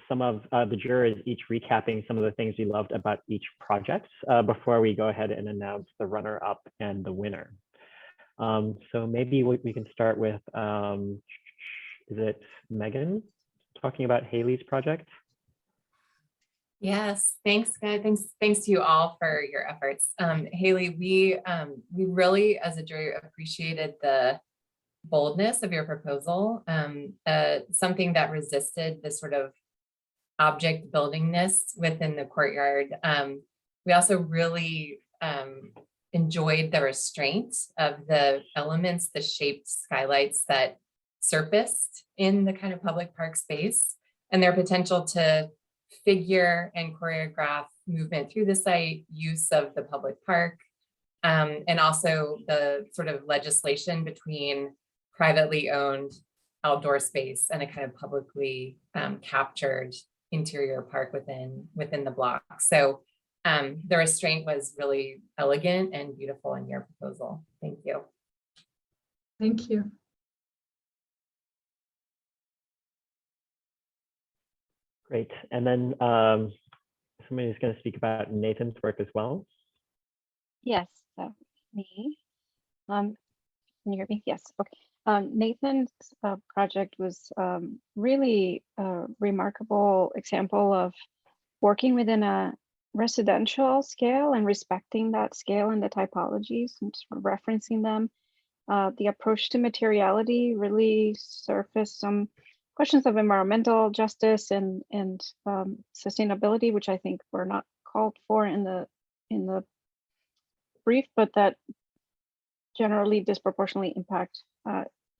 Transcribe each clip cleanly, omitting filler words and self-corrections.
some of the jurors each recapping some of the things we loved about each project before we go ahead and announce the runner-up and the winner. So maybe we can start with, is it Megan talking about Hayley's project? Yes, thanks, guys. Thanks to you all for your efforts. Hayley, we really, as a jury, appreciated the boldness of your proposal, something that resisted the sort of object buildingness within the courtyard. We also really enjoyed the restraint of the elements, the shaped skylights that surfaced in the kind of public park space, and their potential to figure and choreograph movement through the site, use of the public park, and also the sort of legislation between privately owned outdoor space and a kind of publicly captured interior park within the block. So the restraint was really elegant and beautiful in your proposal. Thank you. Thank you. Great. And then somebody's going to speak about Nathan's work as well. Yes, that was me. Can you hear me? Yes. Okay. Nathan's project was really a remarkable example of working within a residential scale and respecting that scale and the typologies and sort of referencing them. The approach to materiality really surfaced some questions of environmental justice and sustainability, which I think were not called for in the brief, but that generally disproportionately impact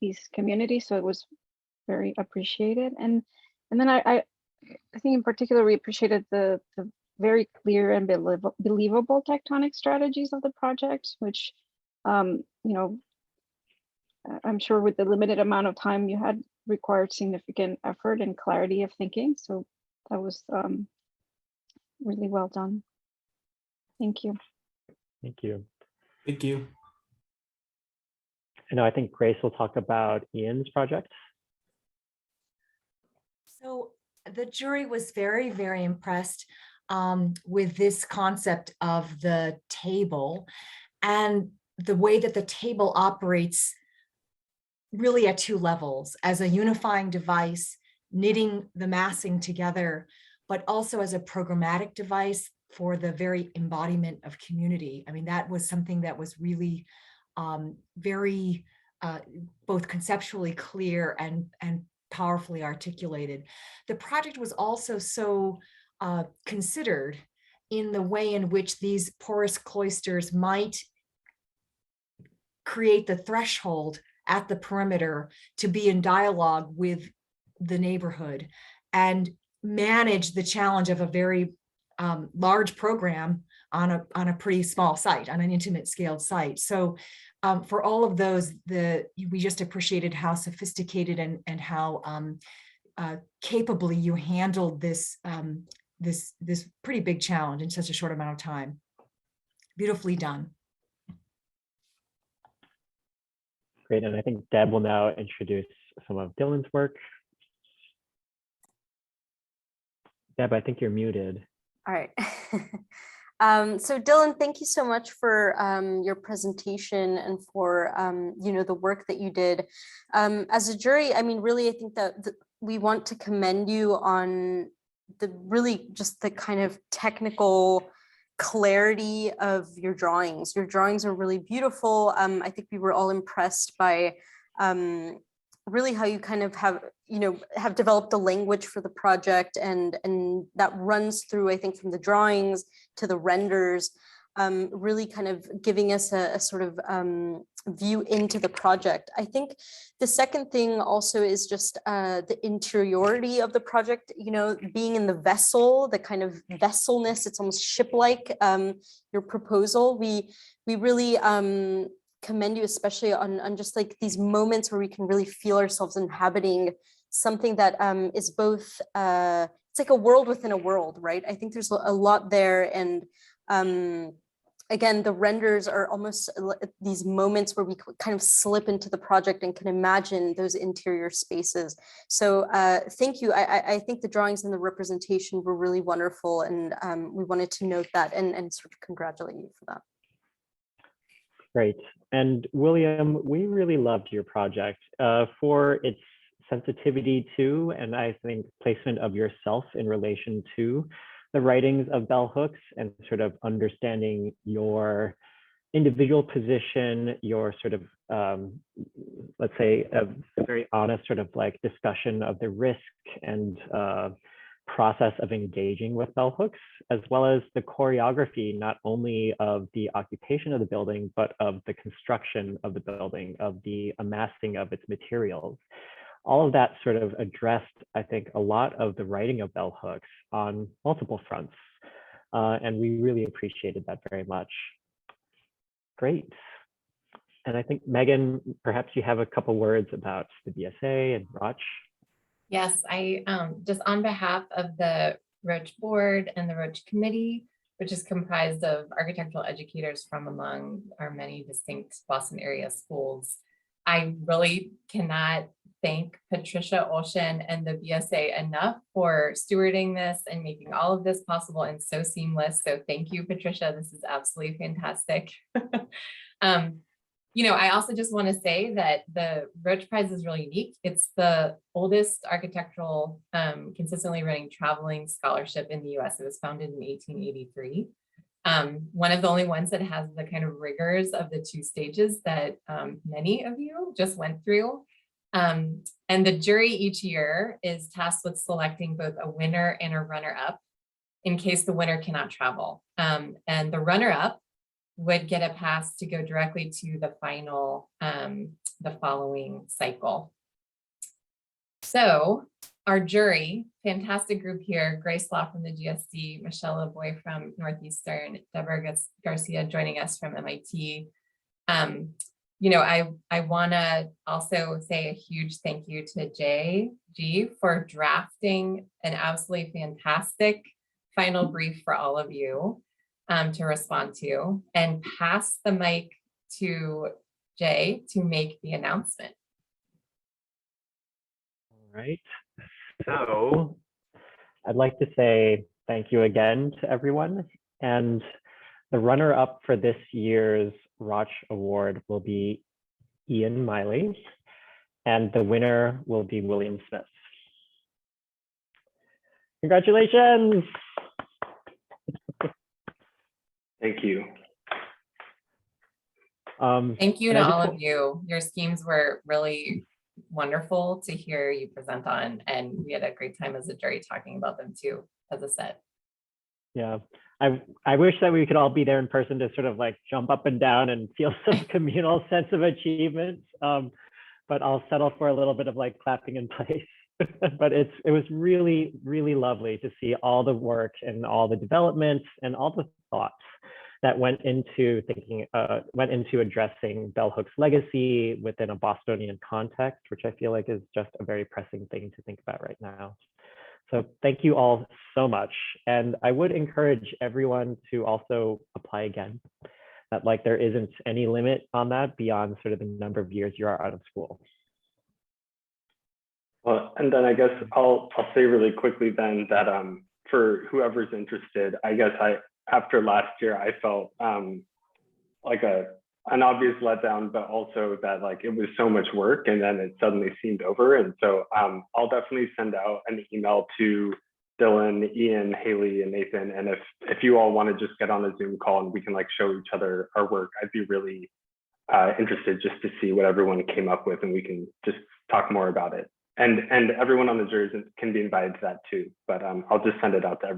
these communities. So it was very appreciated. And then I think in particular we appreciated the very clear and believable tectonic strategies of the project, which you know, I'm sure with the limited amount of time you had required significant effort and clarity of thinking. So that was really well done. Thank you. Thank you. Thank you. And I think Grace will talk about Ian's project. So the jury was very, very impressed with this concept of the table and the way that the table operates really at two levels, as a unifying device, knitting the massing together, but also as a programmatic device for the very embodiment of community. I mean, that was something that was really very both conceptually clear and powerfully articulated. The project was also so considered in the way in which these porous cloisters might create the threshold at the perimeter to be in dialogue with the neighborhood and manage the challenge of a very large program on a pretty small site, on an intimate scaled site. So for all of those, we just appreciated how sophisticated and how capably you handled this this pretty big challenge in such a short amount of time. Beautifully done. Great, and I think Deb will now introduce some of Dylan's work. Deb, I think you're muted. All right. So Dylan, thank you so much for your presentation and for you know, the work that you did. As a jury, I mean, really, I think that we want to commend you on the really just the kind of technical clarity of your drawings. Your drawings are really beautiful. I think we were all impressed by really how you kind of have developed a language for the project, and that runs through, I think, from the drawings to the renders, really kind of giving us a sort of view into the project. I think the second thing also is just the interiority of the project, you know, being in the vessel, the kind of vesselness, it's almost ship-like, your proposal. We really commend you, especially on just like these moments where we can really feel ourselves inhabiting something that is both, it's like a world within a world, right? I think there's a lot there, and again, the renders are almost these moments where we kind of slip into the project and can imagine those interior spaces. So thank you. I think the drawings and the representation were really wonderful, and we wanted to note that and sort of congratulate you for that. Great. And William, we really loved your project for its sensitivity to, and I think placement of yourself in relation to the writings of bell hooks, and sort of understanding your individual position, your sort of, let's say, a very honest sort of like discussion of the risk and process of engaging with bell hooks, as well as the choreography, not only of the occupation of the building, but of the construction of the building, of the amassing of its materials. All of that sort of addressed, I think, a lot of the writing of bell hooks on multiple fronts. And we really appreciated that very much. Great. And I think, Megan, perhaps you have a couple words about the BSA and Rotch. Yes, I just on behalf of the Rotch board and the Rotch committee, which is comprised of architectural educators from among our many distinct Boston area schools, I really cannot thank Patricia Olshan and the BSA enough for stewarding this and making all of this possible and so seamless. So thank you, Patricia. This is absolutely fantastic. You know, I also just want to say that the Rotch Prize is really unique. It's the oldest architectural consistently running traveling scholarship in the US. It was founded in 1883. One of the only ones that has the kind of rigors of the two stages that many of you just went through. And the jury each year is tasked with selecting both a winner and a runner-up in case the winner cannot travel. And the runner-up would get a pass to go directly to the final, the following cycle. So our jury, fantastic group here, Grace Law from the GSD, Michelle LeBoy from Northeastern, Deborah Garcia joining us from MIT. You know, I wanna also say a huge thank you to JG for drafting an absolutely fantastic final brief for all of you to respond to, and pass the mic to Jay to make the announcement. All right. So I'd like to say thank you again to everyone. And the runner-up for this year's Rotch Award will be Ian Miley, and the winner will be William Smith. Congratulations. Thank you. Thank you and to I all just of you. Your schemes were really wonderful to hear you present on, and we had a great time as a jury talking about them too, as a set. Yeah, I wish that we could all be there in person to sort of like jump up and down and feel some communal sense of achievement. But I'll settle for a little bit of like clapping in place. But it was really, really lovely to see all the work and all the developments and all the thoughts that went into addressing bell hook's legacy within a Bostonian context, which I feel like is just a very pressing thing to think about right now. So thank you all so much. And I would encourage everyone to also apply again, that like there isn't any limit on that beyond sort of the number of years you are out of school. Well, and then I guess I'll say really quickly then that for whoever's interested, I guess after last year, I felt like an obvious letdown, but also that like it was so much work and then it suddenly seemed over. And so I'll definitely send out an email to Dylan, Ian, Hayley, and Nathan. And if you all want to just get on a Zoom call and we can like show each other our work, I'd be really interested just to see what everyone came up with, and we can just talk more about it. And everyone on the jury can be invited to that too, but I'll just send it out to everyone.